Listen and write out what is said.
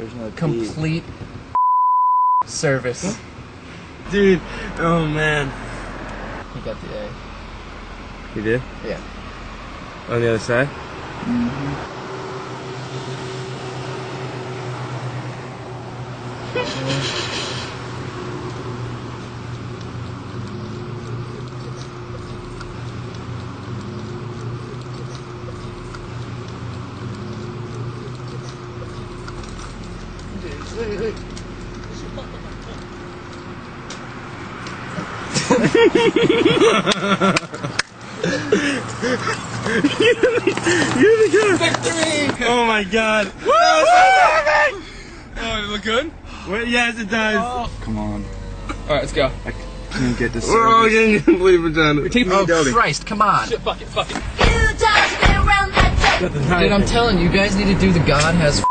There's no complete service. Dude, oh man. He got the A. You did? Yeah. On the other side? Victory! Oh my god! Woo! Oh, does it look good? Well, yes, it does. Oh. Come on. Alright, let's go. I can't get this. We're all getting complete vagina. Oh, Christ, come on. Shit, fuck it, fuck it. Dude, I'm telling you, you guys need to do the God has